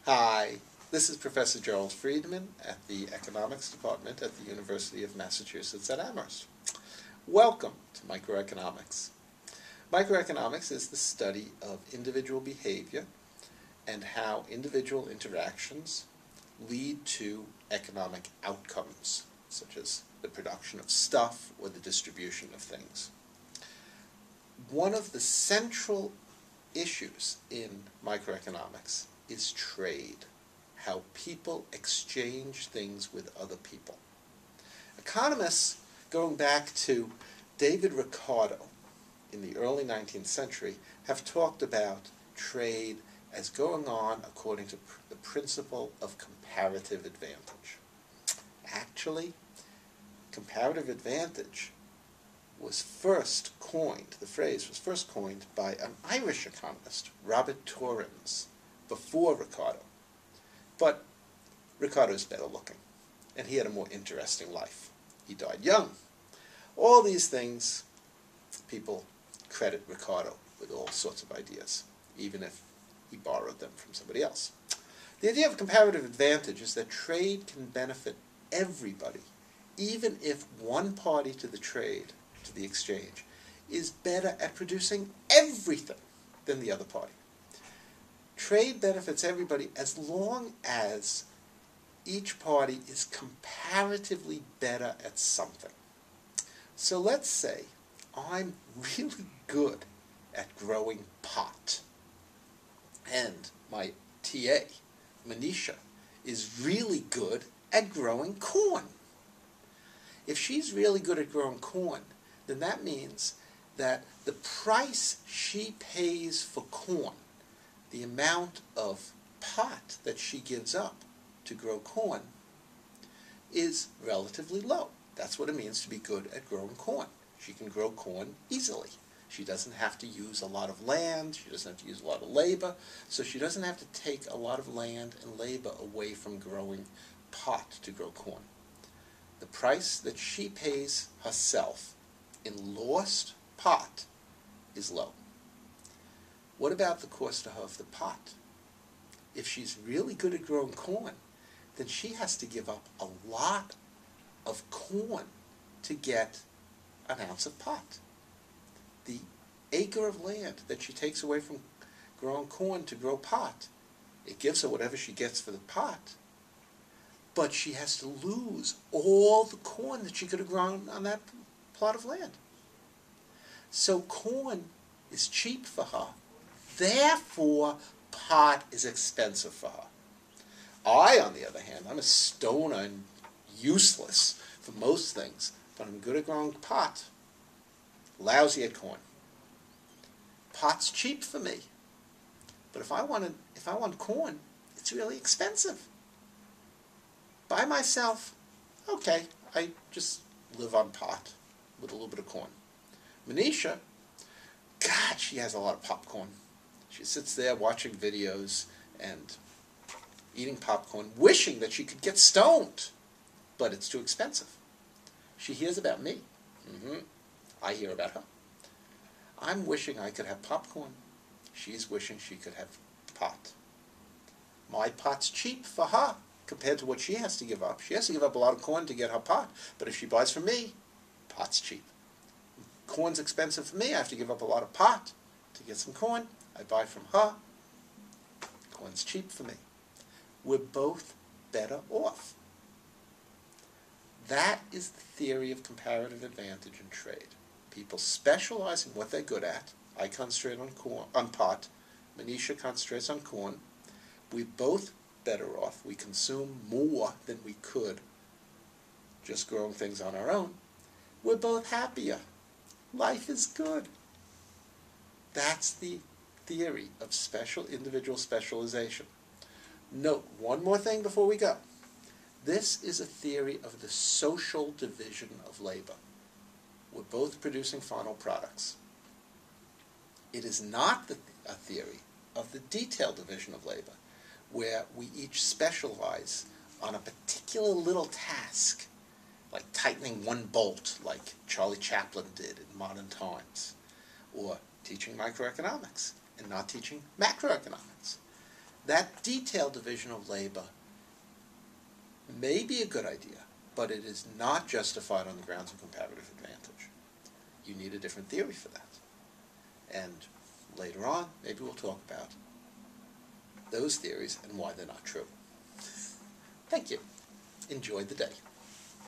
Hi, this is Professor Gerald Friedman at the Economics Department at the University of Massachusetts at Amherst. Welcome to microeconomics. Microeconomics is the study of individual behavior and how individual interactions lead to economic outcomes, such as the production of stuff or the distribution of things. One of the central issues in microeconomics is trade, how people exchange things with other people. Economists, going back to David Ricardo in the early 19th century, have talked about trade as going on according to the principle of comparative advantage. Actually, comparative advantage was first coined, the phrase was first coined by an Irish economist, Robert Torrens, before Ricardo. But Ricardo's better looking, and he had a more interesting life. He died young. All these things, people credit Ricardo with all sorts of ideas, even if he borrowed them from somebody else. The idea of comparative advantage is that trade can benefit everybody, even if one party to the trade, to the exchange, is better at producing everything than the other party. Trade benefits everybody as long as each party is comparatively better at something. So let's say I'm really good at growing pot, and my TA, Manisha, is really good at growing corn. If she's really good at growing corn, then that means that the price she pays for corn, the amount of pot that she gives up to grow corn, is relatively low. That's what it means to be good at growing corn. She can grow corn easily. She doesn't have to use a lot of land, she doesn't have to use a lot of labor, so she doesn't have to take a lot of land and labor away from growing pot to grow corn. The price that she pays herself in lost pot is low. What about the cost to her of the pot? If she's really good at growing corn, then she has to give up a lot of corn to get an ounce of pot. The acre of land that she takes away from growing corn to grow pot, it gives her whatever she gets for the pot, but she has to lose all the corn that she could have grown on that plot of land. So corn is cheap for her, therefore pot is expensive for her. I, on the other hand, I'm a stoner and useless for most things, but I'm good at growing pot, lousy at corn. Pot's cheap for me, but if I want corn, it's really expensive. By myself, okay, I just live on pot with a little bit of corn. Manisha, God, she has a lot of popcorn. She sits there watching videos and eating popcorn, wishing that she could get stoned, but it's too expensive. She hears about me. I hear about her. I'm wishing I could have popcorn. She's wishing she could have pot. My pot's cheap for her compared to what she has to give up. She has to give up a lot of corn to get her pot, but if she buys from me, pot's cheap. Corn's expensive for me. I have to give up a lot of pot to get some corn. I buy from her. Corn's cheap for me. We're both better off. That is the theory of comparative advantage in trade. People specialize in what they're good at. I concentrate on pot. Manisha concentrates on corn. We're both better off. We consume more than we could just growing things on our own. We're both happier. Life is good. That's the theory of individual specialization. Note one more thing before we go. This is a theory of the social division of labor. We're both producing final products. It is not a theory of the detailed division of labor, where we each specialize on a particular little task, like tightening one bolt, like Charlie Chaplin did in modern times, or teaching microeconomics and not teaching macroeconomics. that detailed division of labor may be a good idea, but it is not justified on the grounds of comparative advantage. You need a different theory for that. And later on, maybe we'll talk about those theories and why they're not true. Thank you. Enjoy the day.